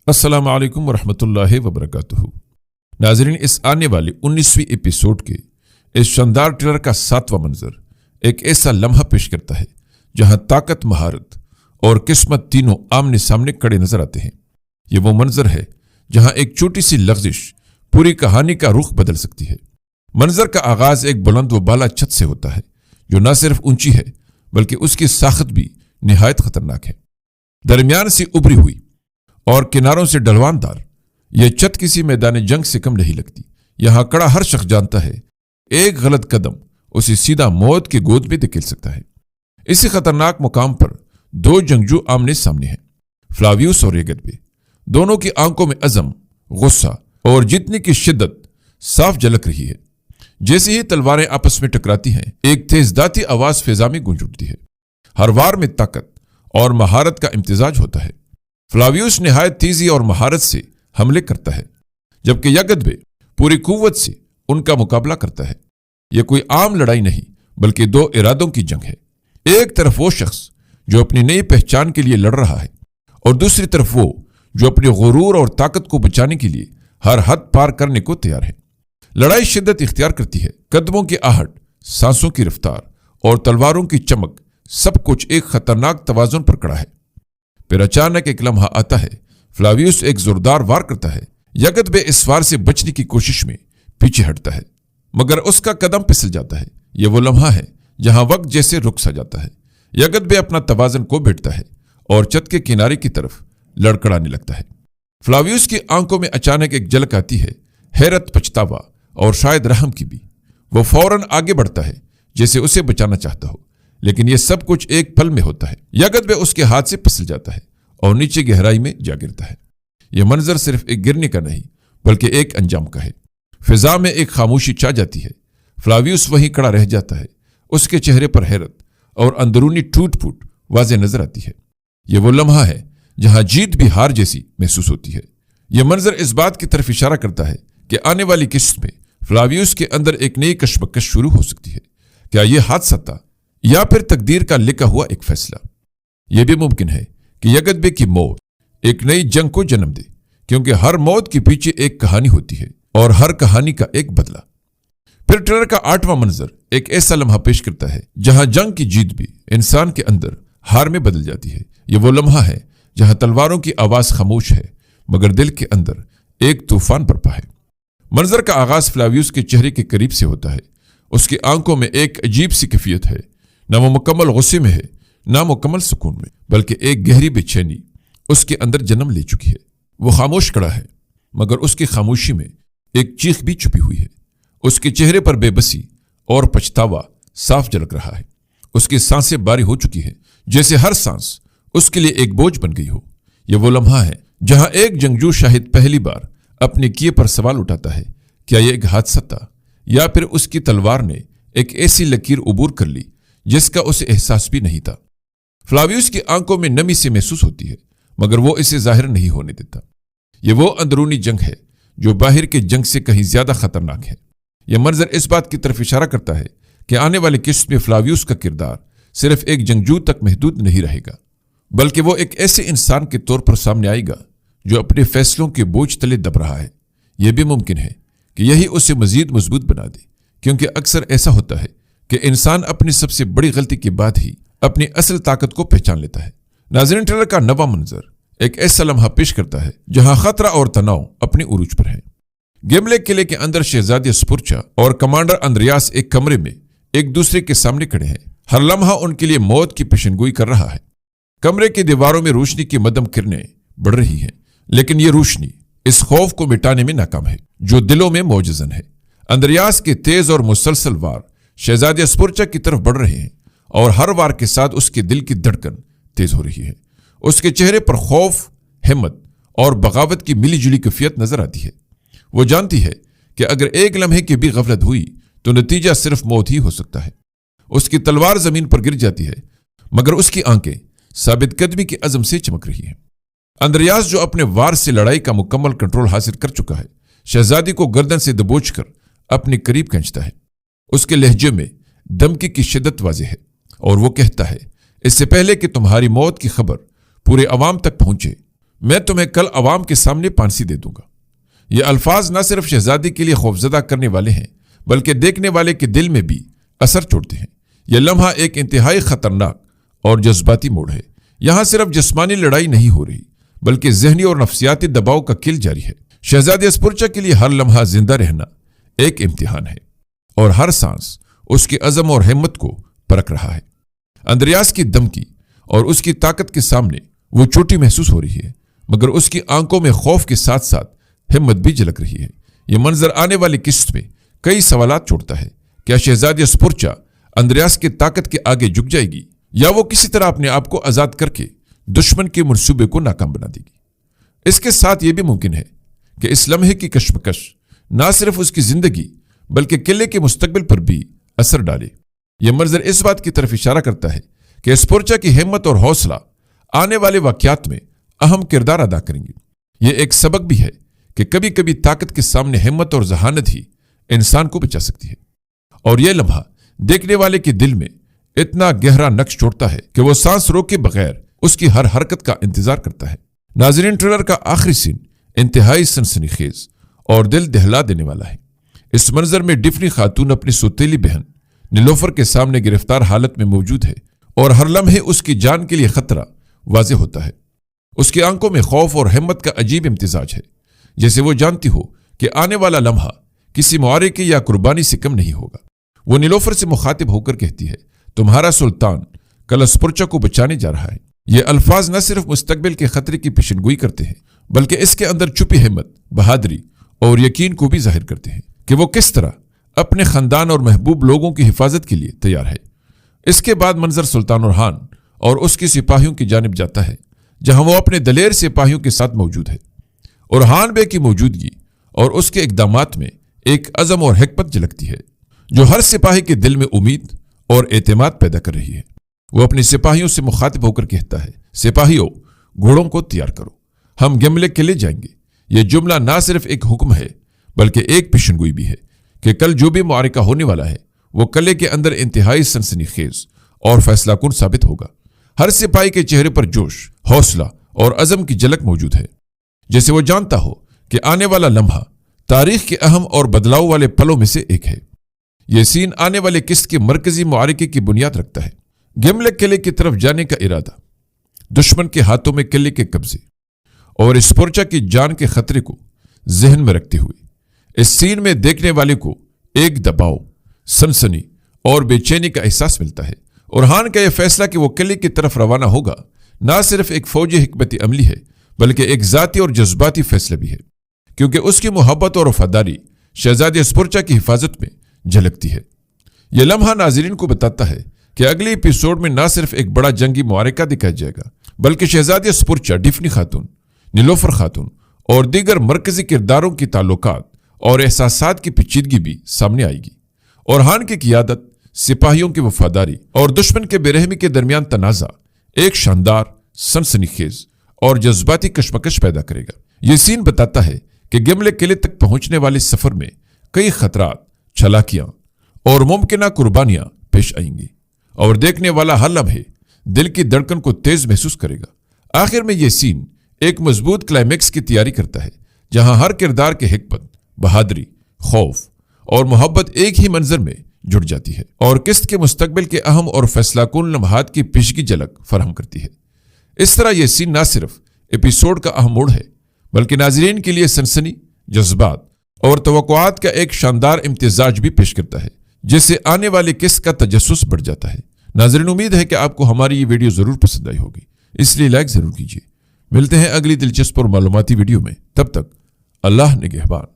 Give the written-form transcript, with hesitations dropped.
السلام علیکم ورحمۃ اللہ وبرکاتہ۔ ناظرین، اس آنے والی 19ویں ایپیسوڈ کے اس شاندار ٹریلر کا 7واں منظر ایک ایسا لمحہ پیش کرتا ہے جہاں طاقت، مہارت اور قسمت تینوں آمنے سامنے کھڑے نظر آتے ہیں۔ یہ وہ منظر ہے جہاں ایک چھوٹی سی لغزش پوری کہانی کا رخ بدل سکتی ہے۔ منظر کا آغاز ایک بلند و بالا چھت سے ہوتا ہے جو نہ صرف اونچی ہے بلکہ اس کی ساخت بھی نہایت خطرناک ہے۔ درمیان سے ابری ہوئی اور کناروں سے ڈھلوان دار یہ چھت کسی میدان جنگ سے کم نہیں لگتی۔ یہاں کڑا ہر شخص جانتا ہے ایک غلط قدم اسے سیدھا موت کی گود میں دھکیل سکتا ہے۔ اسی خطرناک مقام پر دو جنگجو آمنے سامنے ہیں، فلاویوس اور ایگتبے۔ دونوں کی آنکھوں میں عزم، غصہ اور جیتنے کی شدت صاف جھلک رہی ہے۔ جیسے ہی تلواریں آپس میں ٹکراتی ہیں، ایک تیز دھاتی آواز فضا میں گونج اٹھتی ہے۔ ہر وار میں طاقت اور مہارت کا امتزاج ہوتا ہے۔ فلاویوس نہایت تیزی اور مہارت سے حملے کرتا ہے جبکہ ایگتبے پوری قوت سے ان کا مقابلہ کرتا ہے۔ یہ کوئی عام لڑائی نہیں بلکہ دو ارادوں کی جنگ ہے۔ ایک طرف وہ شخص جو اپنی نئی پہچان کے لیے لڑ رہا ہے اور دوسری طرف وہ جو اپنے غرور اور طاقت کو بچانے کے لیے ہر حد پار کرنے کو تیار ہے۔ لڑائی شدت اختیار کرتی ہے، قدموں کی آہٹ، سانسوں کی رفتار اور تلواروں کی چمک سب کچھ ایک خطرناک توازن پر کھڑا ہے۔ پھر اچانک ایک لمحہ آتا ہے، فلاویوس ایک زوردار وار کرتا ہے۔ ایگتبے اس وار سے بچنے کی کوشش میں پیچھے ہٹتا ہے مگر اس کا قدم پھسل جاتا ہے۔ یہ وہ لمحہ ہے جہاں وقت جیسے رک سا جاتا ہے۔ ایگتبے اپنا توازن کو بیٹھتا ہے اور چھت کے کنارے کی طرف لڑکڑانے لگتا ہے۔ فلاویوس کی آنکھوں میں اچانک ایک جھلک آتی ہے، حیرت، پچھتاوا اور شاید رحم کی بھی۔ وہ فوراً آگے بڑھتا ہے جیسے اسے بچانا چاہتا ہو، لیکن یہ سب کچھ ایک پل میں ہوتا ہے۔ ایگتبے اس کے ہاتھ سے پھسل جاتا ہے اور نیچے گہرائی میں جا گرتا ہے۔ یہ منظر صرف ایک گرنے کا نہیں بلکہ ایک انجام کا ہے۔ فضا میں ایک خاموشی چھا جاتی ہے۔ فلاویوس وہیں کھڑا رہ جاتا ہے، اس کے چہرے پر حیرت اور اندرونی ٹوٹ پھوٹ واضح نظر آتی ہے۔ یہ وہ لمحہ ہے جہاں جیت بھی ہار جیسی محسوس ہوتی ہے۔ یہ منظر اس بات کی طرف اشارہ کرتا ہے کہ آنے والی قسط میں فلاویوس کے اندر ایک نئی کشمکش شروع ہو سکتی ہے۔ کیا یہ حادثہ تھا یا پھر تقدیر کا لکھا ہوا ایک فیصلہ؟ یہ بھی ممکن ہے کہ ایگتبے کی موت ایک نئی جنگ کو جنم دے، کیونکہ ہر موت کے پیچھے ایک کہانی ہوتی ہے اور ہر کہانی کا ایک بدلہ۔ پھر ٹریلر کا 8واں منظر ایک ایسا لمحہ پیش کرتا ہے جہاں جنگ کی جیت بھی انسان کے اندر ہار میں بدل جاتی ہے۔ یہ وہ لمحہ ہے جہاں تلواروں کی آواز خاموش ہے مگر دل کے اندر ایک طوفان برپا ہے۔ منظر کا آغاز فلاویوس کے چہرے کے قریب سے ہوتا ہے۔ اس کی آنکھوں میں ایک عجیب سی کیفیت ہے، نہ وہ مکمل غصے میں ہے نہ مکمل سکون میں، بلکہ ایک گہری بے چینی اس کے اندر جنم لے چکی ہے۔ وہ خاموش کھڑا ہے مگر اس کی خاموشی میں ایک چیخ بھی چھپی ہوئی ہے۔ اس کے چہرے پر بے بسی اور پچھتاوا صاف جھلک رہا ہے۔ اس کی سانسیں باری ہو چکی ہیں، جیسے ہر سانس اس کے لیے ایک بوجھ بن گئی ہو۔ یہ وہ لمحہ ہے جہاں ایک جنگجو شاہد پہلی بار اپنے کیے پر سوال اٹھاتا ہے، کیا یہ ایک حادثہ تھا یا پھر اس کی تلوار نے ایک ایسی لکیر عبور کر لی جس کا اسے احساس بھی نہیں تھا۔ فلاویوس کی آنکھوں میں نمی سے محسوس ہوتی ہے مگر وہ اسے ظاہر نہیں ہونے دیتا۔ یہ وہ اندرونی جنگ ہے جو باہر کے جنگ سے کہیں زیادہ خطرناک ہے۔ یہ منظر اس بات کی طرف اشارہ کرتا ہے کہ آنے والی قسط میں فلاویوس کا کردار صرف ایک جنگجو تک محدود نہیں رہے گا بلکہ وہ ایک ایسے انسان کے طور پر سامنے آئے گا جو اپنے فیصلوں کے بوجھ تلے دب رہا ہے۔ یہ بھی ممکن ہے کہ یہی اسے مزید مضبوط بنا دے، کیونکہ اکثر ایسا ہوتا ہے کہ انسان اپنی سب سے بڑی غلطی کے بعد ہی اپنی اصل طاقت کو پہچان لیتا ہے۔ ناظرین، ٹریلر کا 9واں منظر ایک ایسا لمحہ پیش کرتا ہے جہاں خطرہ اور تناؤ اپنے عروج پر ہے۔ گیملے قلعے کے اندر شہزادی سپورچا اور کمانڈر اندریاس ایک کمرے میں ایک دوسرے کے سامنے کھڑے ہیں۔ ہر لمحہ ان کے لیے موت کی پیشن گوئی کر رہا ہے۔ کمرے کی دیواروں میں روشنی کی مدھم کرنیں بڑھ رہی ہیں، لیکن یہ روشنی اس خوف کو مٹانے میں ناکام ہے جو دلوں میں موجزن ہے۔ اندریاس کے تیز اور مسلسل وار شہزادی سپورچا کی طرف بڑھ رہے ہیں اور ہر وار کے ساتھ اس کے دل کی دھڑکن تیز ہو رہی ہے۔ اس کے چہرے پر خوف، ہمت اور بغاوت کی ملی جلی کیفیت نظر آتی ہے۔ وہ جانتی ہے کہ اگر ایک لمحے کی بھی غفلت ہوئی تو نتیجہ صرف موت ہی ہو سکتا ہے۔ اس کی تلوار زمین پر گر جاتی ہے مگر اس کی آنکھیں ثابت قدمی کے عزم سے چمک رہی ہیں۔ اندریاس جو اپنے وار سے لڑائی کا مکمل کنٹرول حاصل کر چکا ہے، شہزادی کو گردن سے دبوچ کر اپنے قریب کھینچتا ہے۔ اس کے لہجے میں دھمکی کی شدت واضح ہے اور وہ کہتا ہے، اس سے پہلے کہ تمہاری موت کی خبر پورے عوام تک پہنچے، میں تمہیں کل عوام کے سامنے پھانسی دے دوں گا۔ یہ الفاظ نہ صرف شہزادی کے لیے خوفزدہ کرنے والے ہیں بلکہ دیکھنے والے کے دل میں بھی اثر چھوڑتے ہیں۔ یہ لمحہ ایک انتہائی خطرناک اور جذباتی موڑ ہے۔ یہاں صرف جسمانی لڑائی نہیں ہو رہی بلکہ ذہنی اور نفسیاتی دباؤ کا کھیل جاری ہے۔ شہزادی اسپرچا کے لیے ہر لمحہ زندہ رہنا ایک امتحان ہے اور ہر سانس اس کے عزم اور ہمت کو پرکھ رہا ہے۔ اندریاس کی دھمکی اور اس کی طاقت کے سامنے وہ چوٹی محسوس ہو رہی ہے، مگر اس کی آنکھوں میں خوف کے ساتھ ساتھ ہمت بھی جھلک رہی ہے۔ یہ منظر آنے والی قسط میں کئی سوالات چھوڑتا ہے۔ کیا شہزادی اسپرچا اندریاس کی طاقت کے آگے جھک جائے گی یا وہ کسی طرح اپنے آپ کو آزاد کر کے دشمن کے منصوبے کو ناکام بنا دے گی؟ اس کے ساتھ یہ بھی ممکن ہے کہ اس لمحے کی کشمکش نہ صرف اس کی زندگی بلکہ قلعے کے مستقبل پر بھی اثر ڈالے۔ یہ منظر اس بات کی طرف اشارہ کرتا ہے کہ اسپرچا کی ہمت اور حوصلہ آنے والے واقعات میں اہم کردار ادا کریں گے۔ یہ ایک سبق بھی ہے کہ کبھی کبھی طاقت کے سامنے ہمت اور ذہانت ہی انسان کو بچا سکتی ہے، اور یہ لمحہ دیکھنے والے کے دل میں اتنا گہرا نقش چھوڑتا ہے کہ وہ سانس روکے بغیر اس کی ہر حرکت کا انتظار کرتا ہے۔ ناظرین، ٹریلر کا آخری سین انتہائی سنسنی خیز اور دل دہلا دینے والا ہے۔ اس منظر میں ڈفنی خاتون اپنی سوتیلی بہن نیلوفر کے سامنے گرفتار حالت میں موجود ہے اور ہر لمحے اس کی جان کے لیے خطرہ واضح ہوتا ہے۔ اس کی آنکھوں میں خوف اور ہمت کا عجیب امتزاج ہے، جیسے وہ جانتی ہو کہ آنے والا لمحہ کسی معرکے یا قربانی سے کم نہیں ہوگا۔ وہ نیلوفر سے مخاطب ہو کر کہتی ہے، تمہارا سلطان کل اسپرچا کو بچانے جا رہا ہے۔ یہ الفاظ نہ صرف مستقبل کے خطرے کی پیشن گوئی کرتے ہیں بلکہ اس کے اندر چھپی ہمت، بہادری اور یقین کو بھی ظاہر کرتے ہیں کہ وہ کس طرح اپنے خاندان اور محبوب لوگوں کی حفاظت کے لیے تیار ہے۔ اس کے بعد منظر سلطان اورحان اور اس کے سپاہیوں کی جانب جاتا ہے، جہاں وہ اپنے دلیر سپاہیوں کے ساتھ موجود ہے۔ اورحان بے کی موجودگی اور اس کے اقدامات میں ایک عزم اور حکمت جھلکتی ہے جو ہر سپاہی کے دل میں امید اور اعتماد پیدا کر رہی ہے۔ وہ اپنے سپاہیوں سے مخاطب ہو کر کہتا ہے، سپاہیوں، گھوڑوں کو تیار کرو، ہم گملے قلعے جائیں گے۔ یہ جملہ نہ صرف ایک حکم ہے بلکہ ایک پیشن گوئی بھی ہے کہ کل جو بھی معرکہ ہونے والا ہے وہ قلعے کے اندر انتہائی سنسنی خیز اور فیصلہ کن ثابت ہوگا۔ ہر سپاہی کے چہرے پر جوش، حوصلہ اور عزم کی جھلک موجود ہے، جیسے وہ جانتا ہو کہ آنے والا لمحہ تاریخ کے اہم اور بدلاؤ والے پلوں میں سے ایک ہے۔ یہ سین آنے والے قسط کے مرکزی معرکے کی بنیاد رکھتا ہے۔ گملے قلعے کی طرف جانے کا ارادہ، دشمن کے ہاتھوں میں قلعے کے قبضے اور اسپرچا کی جان کے خطرے کو ذہن میں رکھتے ہوئے اس سین میں دیکھنے والے کو ایک دباؤ، سنسنی اور بے چینی کا احساس ملتا ہے۔ اورحان کا یہ فیصلہ کہ وہ قلعے کی طرف روانہ ہوگا نہ صرف ایک فوجی حکمت عملی ہے بلکہ ایک ذاتی اور جذباتی فیصلہ بھی ہے، کیونکہ اس کی محبت اور وفاداری شہزادی اسپرچا کی حفاظت میں جھلکتی ہے۔ یہ لمحہ ناظرین کو بتاتا ہے کہ اگلے ایپیسوڈ میں نہ صرف ایک بڑا جنگی معرکہ دکھایا جائے گا بلکہ شہزادی اسپرچا، ڈفنی خاتون، نیلوفر خاتون اور دیگر مرکزی کرداروں کی تعلقات اور احساسات کی پیچیدگی بھی سامنے آئے گی۔ اورحان کی قیادت، سپاہیوں کی وفاداری اور دشمن کے بے رحمی کے درمیان تنازع ایک شاندار، سنسنی خیز اور جذباتی کشمکش پیدا کرے گا۔ یہ سین بتاتا ہے کہ گملے قلعے تک پہنچنے والے سفر میں کئی خطرات، چالاکیاں اور ممکنہ قربانیاں پیش آئیں گی، اور دیکھنے والا ہر لمحے دل کی دھڑکن کو تیز محسوس کرے گا۔ آخر میں یہ سین ایک مضبوط کلائمیکس کی تیاری کرتا ہے، جہاں ہر کردار کے حکمت، بہادری، خوف اور محبت ایک ہی منظر میں جڑ جاتی ہے اور قسط کے مستقبل کے اہم اور فیصلہ کن لمحات کی پیشگی جھلک فراہم کرتی ہے۔ اس طرح یہ سین نہ صرف ایپیسوڈ کا اہم موڑ ہے بلکہ ناظرین کے لیے سنسنی، جذبات اور توقعات کا ایک شاندار امتزاج بھی پیش کرتا ہے، جس سے آنے والے قسط کا تجسس بڑھ جاتا ہے۔ ناظرین، امید ہے کہ آپ کو ہماری یہ ویڈیو ضرور پسند آئی ہوگی، اس لیے لائک ضرور کیجیے۔ ملتے ہیں اگلی دلچسپ اور معلوماتی ویڈیو میں، تب تک اللہ نگہبان۔